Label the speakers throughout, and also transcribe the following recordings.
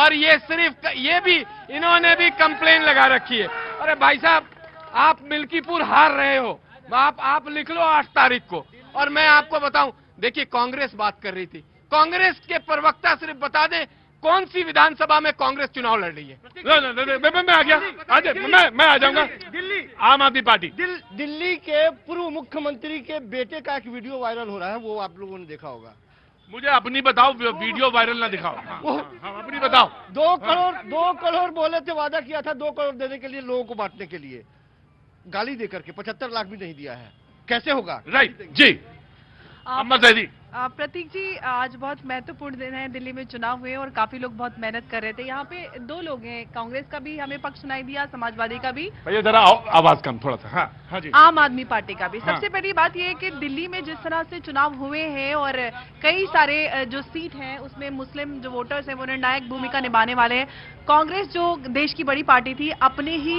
Speaker 1: और ये सिर्फ ये भी इन्होंने भी कंप्लेन लगा रखी है। अरे भाई साहब, आप मिल्कीपुर हार रहे हो, आप लिख लो 8 तारीख को। और मैं आपको बताऊं, देखिए कांग्रेस बात कर रही थी, कांग्रेस के प्रवक्ता सिर्फ बता दें कौन सी विधानसभा में कांग्रेस चुनाव लड़ रही है। मैं आ गया, मैं आ जाऊंगा। दिल्ली आम आदमी पार्टी,
Speaker 2: दिल्ली के पूर्व मुख्यमंत्री के बेटे का एक वीडियो वायरल हो रहा है, वो आप लोगों ने देखा होगा।
Speaker 1: मुझे अपनी बताओ, वीडियो वायरल ना दिखाओ। हाँ, अपनी बताओ।
Speaker 2: 2 करोड़ बोले थे, वादा किया था 2 करोड़ देने के लिए, लोगों को बांटने के लिए, गाली देकर के 75 लाख भी नहीं दिया है, कैसे होगा?
Speaker 1: राइट जी। अहमद जैदी,
Speaker 3: प्रतीक जी, आज बहुत महत्वपूर्ण दिन है, दिल्ली में चुनाव हुए और काफी लोग बहुत मेहनत कर रहे थे। यहाँ पे 2 लोग हैं, कांग्रेस का भी हमें पक्ष सुनाई दिया, समाजवादी का भी।
Speaker 1: भैया जरा आवाज कम थोड़ा सा। हाँ जी।
Speaker 3: आम आदमी पार्टी का भी।
Speaker 1: हाँ।
Speaker 3: सबसे पहली बात यह है कि दिल्ली में जिस तरह से चुनाव हुए हैं और कई सारे जो सीट हैं उसमें मुस्लिम जो वोटर्स हैं वो निर्णायक भूमिका निभाने वाले हैं। कांग्रेस जो देश की बड़ी पार्टी थी, अपने ही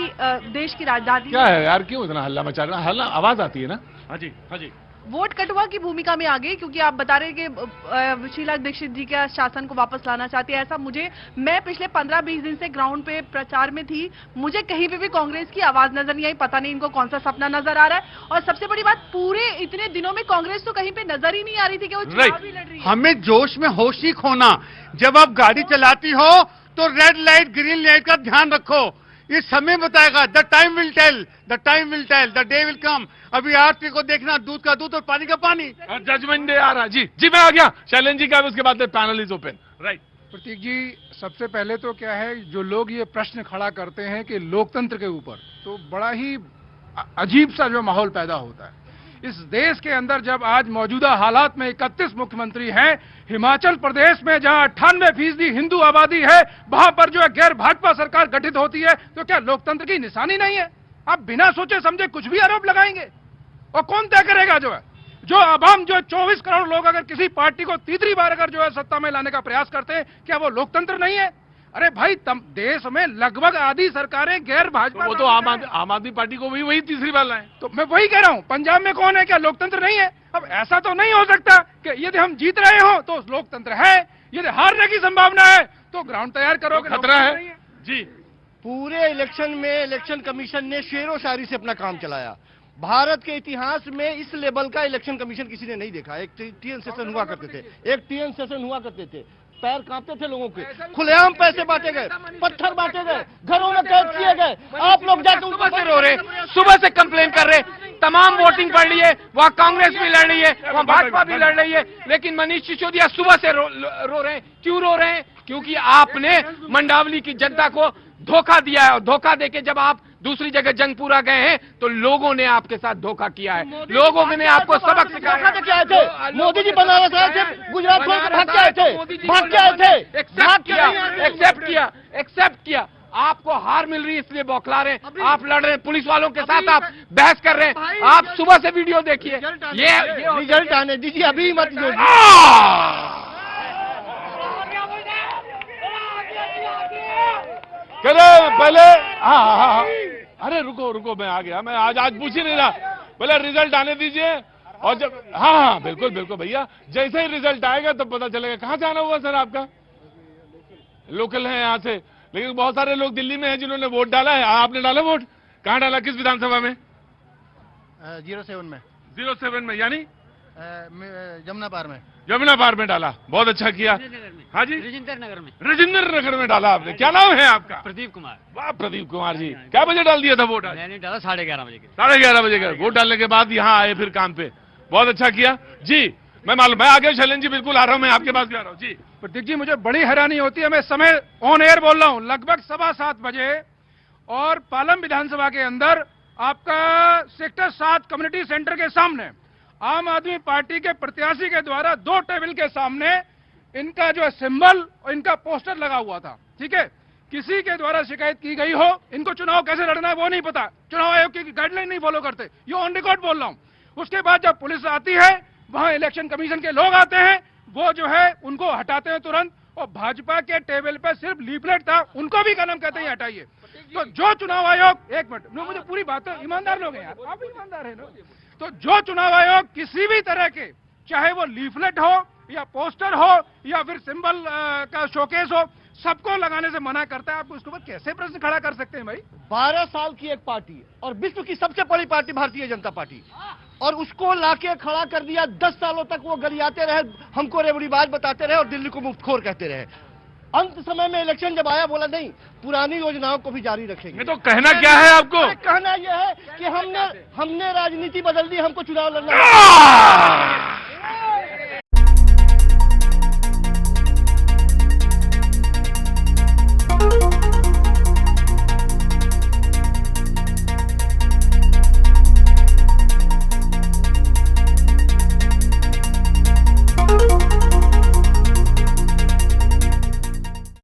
Speaker 3: देश की राजधानी,
Speaker 1: क्या है यार, क्यों इतना हल्ला मचा रहा है? हल्ला आवाज आती है ना। हाँ जी, हाँ जी।
Speaker 3: वोट कटवा की भूमिका में आ गई, क्योंकि आप बता रहे कि शीला दीक्षित जी के शासन को वापस लाना चाहती है। ऐसा मैं पिछले 15-20 दिन से ग्राउंड पे प्रचार में थी, मुझे कहीं पे भी कांग्रेस की आवाज नजर नहीं आई। पता नहीं इनको कौन सा सपना नजर आ रहा है। और सबसे बड़ी बात, पूरे इतने दिनों में कांग्रेस तो कहीं पे नजर ही नहीं आ रही थी कि वो चुनाव भी लड़ रही है।
Speaker 4: हमें जोश में होश ही खोना। जब आप गाड़ी चलाती हो तो रेड लाइट ग्रीन लाइट का ध्यान रखो, ये समय बताएगा। The time will tell, the time will tell, the day will come. अभी आरती को देखना, दूध का दूध और पानी का पानी। जजमेंट डे आ रहा। जी जी, मैं आ गया। शैलेंद्र जी का, उसके बाद पैनल इज ओपन। राइट।
Speaker 5: प्रतीक जी, सबसे पहले तो क्या है, जो लोग ये प्रश्न खड़ा करते हैं कि लोकतंत्र के ऊपर, तो बड़ा ही अजीब सा जो माहौल पैदा होता है इस देश के अंदर। जब आज मौजूदा हालात में 31 मुख्यमंत्री हैं, हिमाचल प्रदेश में जहां 98% हिंदू आबादी है, वहां पर जो है गैर भाजपा सरकार गठित होती है, तो क्या लोकतंत्र की निशानी नहीं है? आप बिना सोचे समझे कुछ भी आरोप लगाएंगे, और कौन तय करेगा? जो अब हम जो 24 करोड़ लोग अगर किसी पार्टी को तीसरी बार अगर जो है सत्ता में लाने का प्रयास करते हैं, क्या वो लोकतंत्र नहीं है? अरे भाई, देश में लगभग आधी सरकारें गैर भाजपा,
Speaker 1: वो तो आम आदमी पार्टी को भी वही तीसरी बार लाए।
Speaker 5: तो मैं वही कह रहा हूं, पंजाब में कौन है? क्या लोकतंत्र नहीं है? अब ऐसा तो नहीं हो सकता कि यदि हम जीत रहे हो तो लोकतंत्र है, यदि हारने की संभावना है तो ग्राउंड तैयार करोगे,
Speaker 1: खतरा है। जी।
Speaker 2: पूरे इलेक्शन में इलेक्शन कमीशन ने शेरो शायरी से अपना काम चलाया। भारत के इतिहास में इस लेवल का इलेक्शन कमीशन किसी ने नहीं देखा। एक टीएन सेशन हुआ करते थे, पैर कांपते थे लोगों के, खुलेआम पैसे बांटे गए, पत्थर बांटे गए, घरों में कैद किए गए। आप लोग जाके
Speaker 1: सुबह से रो रहे, सुबह से कंप्लेन कर रहे, तमाम वोटिंग पड़ रही है, वहाँ कांग्रेस भी लड़ रही है, वहाँ भाजपा भी लड़ रही है, लेकिन मनीष सिसोदिया सुबह से रो रहे हैं। क्यों रो रहे हैं? क्योंकि आपने मंडावली की जनता को धोखा दिया है, और धोखा देके जब आप दूसरी जगह जंगपुरा गए हैं तो लोगों ने आपके साथ धोखा किया है, लोगों ने आपको सबक सिखाया है।
Speaker 2: मोदी जी बनारस आए थे, गुजरात छोड़ के भाग के आए थे,
Speaker 1: एक्सेप्ट किया। आपको हार मिल रही है इसलिए बौखला रहे हैं, आप लड़ रहे हैं पुलिस वालों के साथ, आप बहस कर रहे हैं। आप सुबह से वीडियो देखिए, ये
Speaker 2: रिजल्ट आने दीजिए, अभी मत
Speaker 1: पहले। हाँ, अरे रुको, मैं आ गया। मैं आज पूछ ही नहीं रहा, पहले रिजल्ट आने दीजिए। और जब हाँ बिल्कुल भैया, जैसे ही रिजल्ट आएगा तो पता चलेगा। कहाँ से आना हुआ सर आपका? लोकल है यहाँ से, लेकिन बहुत सारे लोग दिल्ली में हैं जिन्होंने वोट डाला है। आपने डाला वोट? कहाँ डाला, किस विधानसभा में? 07 में, यानी जमुना पार में डाला। बहुत अच्छा किया। हाँ जी, राजेंद्र नगर में डाला आपने। क्या नाम है आपका?
Speaker 6: प्रदीप कुमार।
Speaker 1: वाह प्रदीप कुमार जी, क्या बजे डाल दिया था वोट?
Speaker 6: मैंने डाला 11:30 बजे।
Speaker 1: 11:30 बजे का वोट डालने के बाद यहाँ आए फिर काम पे। बहुत अच्छा किया जी। मैं आ गया शैलेंद्र जी, बिल्कुल आ रहा हूँ, मैं आपके पास भी आ रहा हूँ जी।
Speaker 5: प्रतीक जी, मुझे बड़ी हैरानी होती है, मैं समय ऑन एयर बोल रहा हूँ, लगभग 7:15 बजे, और पालम विधानसभा के अंदर आपका सेक्टर 7 कम्युनिटी सेंटर के सामने आम आदमी पार्टी के प्रत्याशी के द्वारा 2 टेबल के सामने इनका जो है सिंबल और इनका पोस्टर लगा हुआ था। ठीक है, किसी के द्वारा शिकायत की गई हो, इनको चुनाव कैसे लड़ना है वो नहीं पता, चुनाव आयोग की गाइडलाइन नहीं फॉलो करते, ये ऑन रिकॉर्ड बोल रहा हूं। उसके बाद जब पुलिस आती है, वहां इलेक्शन कमीशन के लोग आते हैं, वो जो है उनको हटाते हैं तुरंत, और भाजपा के टेबल पर सिर्फ लीफलेट था, उनको भी कलम कहते हैं हटाइए। तो जो चुनाव आयोग, एक मिनट, मुझे पूरी बात, ईमानदार लोग हैं यार, आप ईमानदार है ना। तो जो चुनाव आयोग किसी भी तरह के, चाहे वो लीफलेट हो या पोस्टर हो या फिर सिंबल का शोकेस हो, सबको लगाने से मना करता है, आप उसके ऊपर कैसे प्रश्न खड़ा कर सकते हैं भाई?
Speaker 2: 12 साल की एक पार्टी और विश्व की सबसे बड़ी पार्टी भारतीय जनता पार्टी, और उसको लाके खड़ा कर दिया। 10 सालों तक वो गरियाते रहे, हमको रेवड़ीबाज बताते रहे और दिल्ली को मुफ्तखोर कहते रहे। अंत समय में इलेक्शन जब आया, बोला नहीं, पुरानी योजनाओं को भी जारी रखेंगे।
Speaker 5: ये तो कहना क्या है आपको?
Speaker 2: अरे कहना यह है कि हमने राजनीति बदल दी, हमको चुनाव लड़ना है।